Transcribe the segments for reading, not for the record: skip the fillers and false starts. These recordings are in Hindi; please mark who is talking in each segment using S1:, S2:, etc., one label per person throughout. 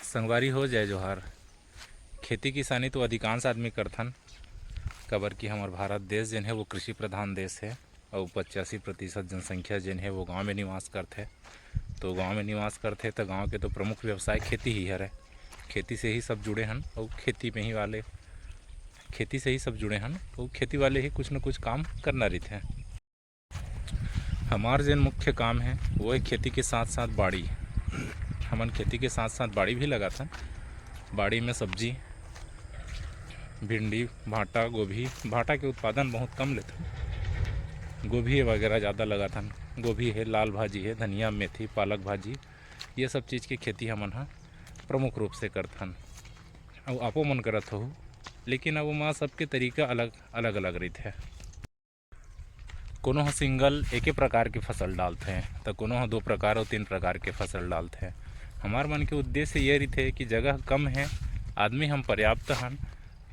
S1: संगवारी हो जय जोहार। खेती किसानी तो अधिकांश आदमी करथन, काबर कि हमार भारत देश जेन है वो कृषि प्रधान देश है और 85% जनसंख्या जेन है वो गांव में निवास करथे। तो गांव में निवास करथे तो गांव के तो प्रमुख व्यवसाय खेती ही हरे। खेती से ही सब जुड़े हन और खेती से ही सब जुड़े हन और खेती वाले ही कुछ न कुछ काम करना रहते। हमार जेन मुख्य काम है वो है खेती के साथ साथ बाड़ी। हमन खेती के साथ साथ बाड़ी भी लगाथन। बाड़ी में सब्जी, भिंडी, भांटा, गोभी। भांटा के उत्पादन बहुत कम लेते, गोभी वगैरह ज़्यादा लगाथन। गोभी है, लाल भाजी है, धनिया, मेथी, पालक भाजी, ये सब चीज़ की खेती हमन हा प्रमुख रूप से करथन और आपो मन करत हो। लेकिन अब वहाँ सबके तरीका अलग अलग रहते। कोनो सिंगल एके प्रकार के फसल डालते हैं तो कोनो 2 प्रकार और 3 प्रकार के फसल डालते हैं। हमार मन के उद्देश्य ये रहते कि जगह कम है, आदमी हम पर्याप्त हन,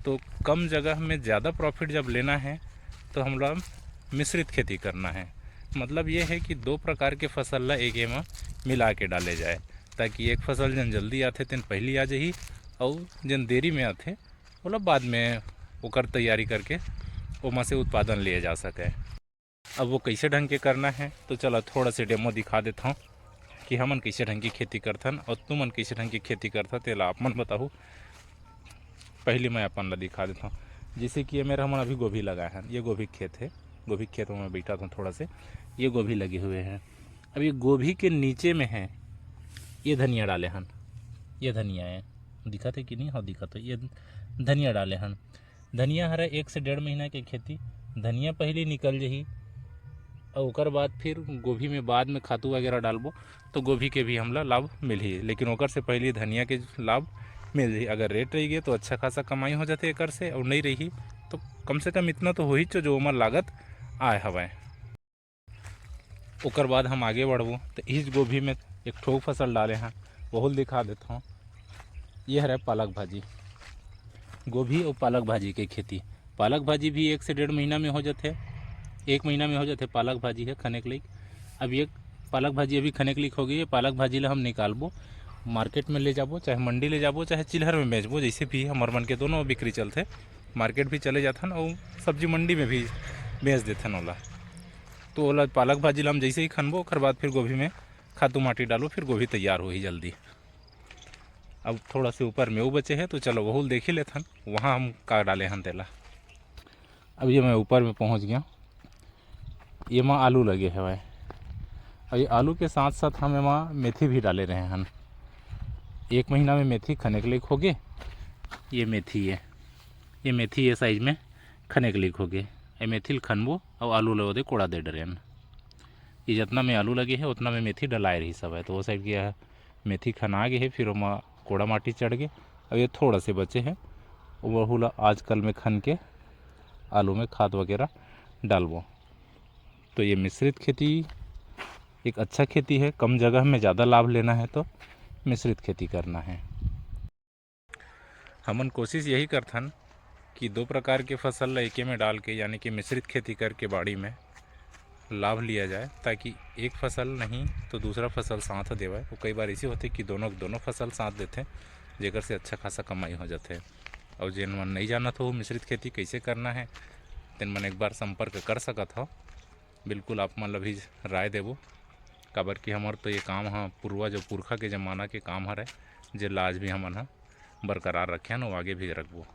S1: तो कम जगह में ज़्यादा प्रॉफिट जब लेना है तो हम लोग मिश्रित खेती करना है। मतलब ये है कि 2 प्रकार के फसल ला एक में मिला के डाले जाए, ताकि एक फसल जन जल्दी आते तेन पहली आ जाही और जन देरी में आते मतलब बाद में ओकर तैयारी करके ओमा से उत्पादन लिए जा सके। अब वो कैसे ढंग के करना है तो चलो थोड़ा से डेमो दिखा देता हूँ कि हमन कैसे ढंग की खेती करथन और तुमन कैसे ढंग की खेती करथा तेला आप मन बताओ। पहले मैं अपन ला दिखा देता हूँ। जैसे कि ये मेरा हमन अभी गोभी लगाए हैं, ये गोभी खेत है। गोभी खेत में मैं बैठा था थोड़ा से, ये गोभी लगे हुए हैं। अब ये गोभी के नीचे में है ये धनिया डाले हन। ये धनिया है, दिखत है कि नहीं? हाँ दिखत है। ये धनिया डाले हन। धनिया हरा 1 से 1.5 महीना के खेती। धनिया पहले निकल जही और ओकर बाद फिर गोभी में बाद में खातू वगैरह डालबो तो गोभी के भी हमला लाभ मिलही। लेकिन ओकर से पहले धनिया के लाभ मिल जाही। अगर रेट रही तो अच्छा खासा कमाई हो जाते एकर से, और नहीं रही तो कम से कम इतना तो हो ही जो ओमर लागत आए हवय। ओकर बाद हम आगे बढ़बो तो इस गोभी में एक ठोक फसल डाले हैं, वो दिखा देता हूँ। ये है पालक भाजी। गोभी और पालक भाजी के खेती। पालक भाजी भी 1 से 1.5 महीना में हो जाते। 1 महीना में हो जाते। पालक भाजी है खने के लिए। अब ये पालक भाजी अभी खने के लिए हो गई है। पालक भाजी ला हम निकालबो, मार्केट में ले जाबो, चाहे मंडी ले जाबो, चाहे चिल्हर में बेचबो, जैसे भी हमार मन के दोनों बिक्री चलते। मार्केट भी चले जाथन और सब्जी मंडी में भी बेच देथन ओला। तो ओला पालक भाजी ला हम जैसे ही खनबो ओकर बाद फिर गोभी में खातू माटी डालो, फिर गोभी तैयार हो ही जल्दी। अब थोड़ा से ऊपर में वो बचे हैं तो चलो वह देख ही लेथन, वहाँ हम का डाले हन तेला। अब ये मैं ऊपर में पहुँच गया। ये माँ आलू लगे है भाई। और ये आलू के साथ साथ हम एमा मेथी भी डाले रहे हैं। 1 महीना में मेथी खने के लिए हो गए। ये मेथी है, ये मेथी ये साइज में खने के लिए हो गए। ये मेथी खनबो और आलू लगे दे कोड़ा दे डरे। ये जितना में आलू लगे है उतना में मेथी डलाए रही सब है। तो वो साइड गया मेथी खना गए है, फिर वहाँ कोड़ा माटी चढ़ गए। अब ये थोड़ा से बचे हैं, वह आजकल में खन के आलू में खाद वगैरह डालबो। तो ये मिश्रित खेती एक अच्छा खेती है। कम जगह में ज़्यादा लाभ लेना है तो मिश्रित खेती करना है। हमन कोशिश यही करथन कि 2 प्रकार के फसल एके में डाल के, यानी कि मिश्रित खेती करके बाड़ी में लाभ लिया जाए, ताकि एक फसल नहीं तो दूसरा फसल साथ देवे। वो कई बार ऐसे होते कि दोनों फसल साथ देते, जेकर से अच्छा खासा कमाई हो जाते। और जिन मन नहीं जानत हो मिश्रित खेती कैसे करना है तेन मन एक बार संपर्क कर सकत हो। बिल्कुल आप मन भी राय देबो, काबर कि हमार तो ये काम हाँ पूर्वज और पुरखा के ज़माना के काम हरे, जे आज भी हमन हा बरकरार रखे और आगे भी रखबो।